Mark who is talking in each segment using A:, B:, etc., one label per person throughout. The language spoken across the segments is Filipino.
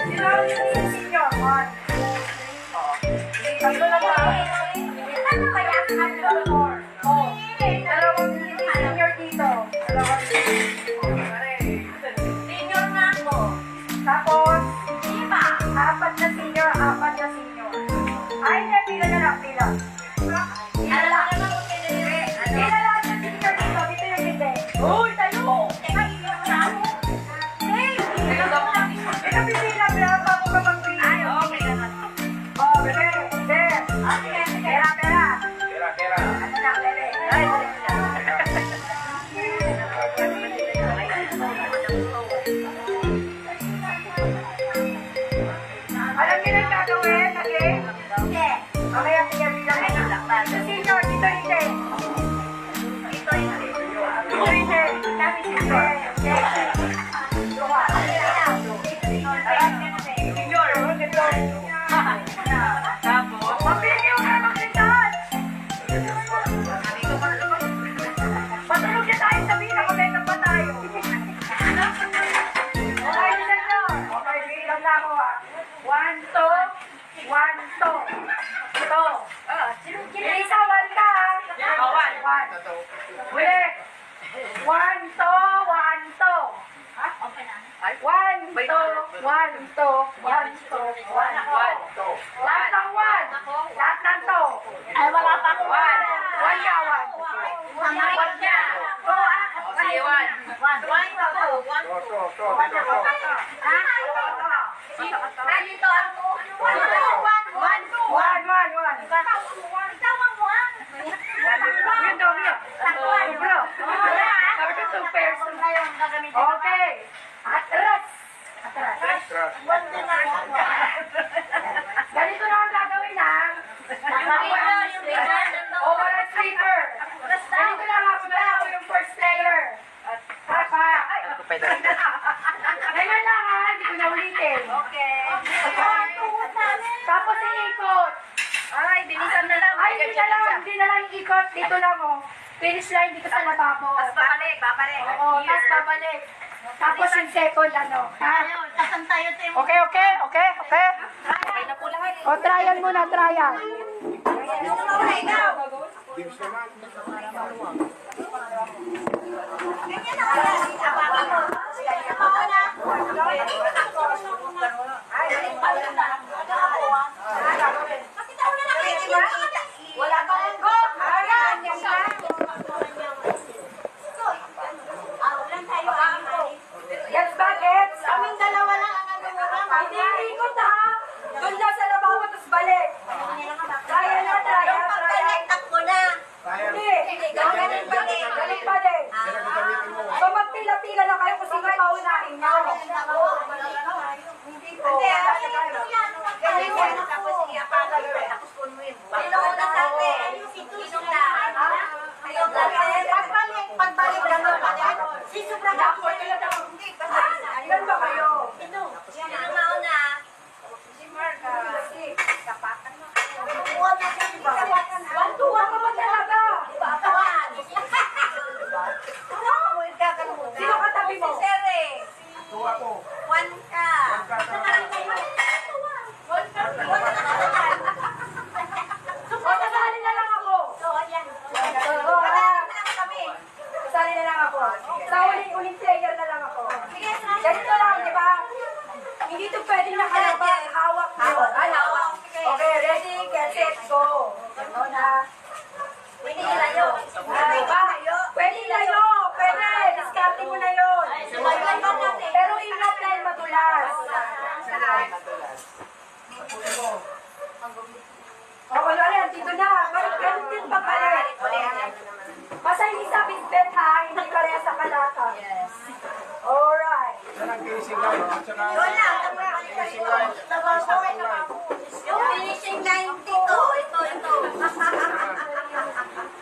A: Sino yung senior? 1, 2, 3. Tatlo na ba? Ano kaya? Ano? 4. Oh. Dalawang senior dito. Dalawang senior nga ako. Tapos, iba. 4 na senior, 4 na senior. Ay, hindi. Pila na lang, pila. Pila lang. Pila lang na senior dito. Dito yung hindi. Uy, tayo! Teka, hindi ako na ako. Hey! Teka, pipila. Pila pa ako kapag-pila. Ay, okay naman. Oh, bebe. Bebe. Okay, pera, pera. Pera. Ano na, bebe? Ay, bebe. Alam niyo na yung gagawin? Okay? Hindi. Okay, sige, bilang ito. Sa senior, dito hindi. Dito hindi. Dito hindi. Kami hindi. Senior, dito. Tapos? Mapili yung mga maglindahan. Patulog niya tayo sa bilang. Maganda pa tayo. Okay, senior. Okay, bilang na ako. 1, 2, 1, 2. Ito. Kinisawan ka. 1. Uli. 1, 2, 1, 2. 1, 2, 1, 2. Lahat ng 1. Lahat ng 2. Ay, wala pa ako. 1 ka, 1. 1 ka. 2, kasi 1. 1, 2. 1, 2. Ha? Dito ako. 1. Ikaw ang 1. Yun daw niya. Bro. Sabi ko 2 pairs. Okay. Atras. Ganito na ang gagawin ha. O wala sleeper. Ganito na nga po na ako yung first player. Papa. Ganyan lang ha. Hindi ko na ulitin. Okay. Tapos iikot. Ay, bilisan na lang. Ay, hindi na lang ikot. Dito lang o. Finish line dito sa lababo. Tapos babalik. Oo, tapos babalik. Tapos yung second ano. Okay.
B: Okay na po lahat.
A: O, trial muna, trial.
B: Wala pa rin go.
A: Gets ba, gets?
B: Kaming dalawa lang ang nagmumura.
A: Hindi ikot ha. Doon lang sa lababo, tapos balik. Trial na, trial.
B: Yung pag-connect ko na.
A: Hindi.
B: Ganun balik.
A: Balik pa din. So magpila-pila na kayo kung sino paunahin nyo. Hindi po.
B: Tapos iapagal ko. Tapos punuin. Sino ang nasabi? Sinong lahat? Ayong lahat. Pagbalik lang naman. Si Sobrang ako.
A: Ilan ba kayo?
B: Sino mauna?
A: Si Marga.
B: Kapatan mo.
A: One-to-one ka ba talaga? Sino katabi mo?
B: Si Sere. One ka.
A: O, sasali na lang ako. Sasali na lang ako. Sa uling player na lang ako. Ganito lang, di ba? Hindi ito pwedeng nakalabas. Hawak mo. Ay, hawak. Okay, ready, get set, go. Ano na?
B: Pwede ilayo.
A: Diba? Pwede layo. Pwede. Discarte mo na yun. Pero ingat dahil madulas. O, wala yan. Dito na. Ganun din ba pala? Basta hindi sa bisbet ha. Hindi pareha sa kalata.
B: Yes.
A: Alright.
B: Yun lang. Yung finishing line dito. Ito.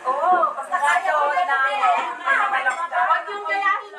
A: Oo. Basta kaya mo na.
B: Huwag yung gayahin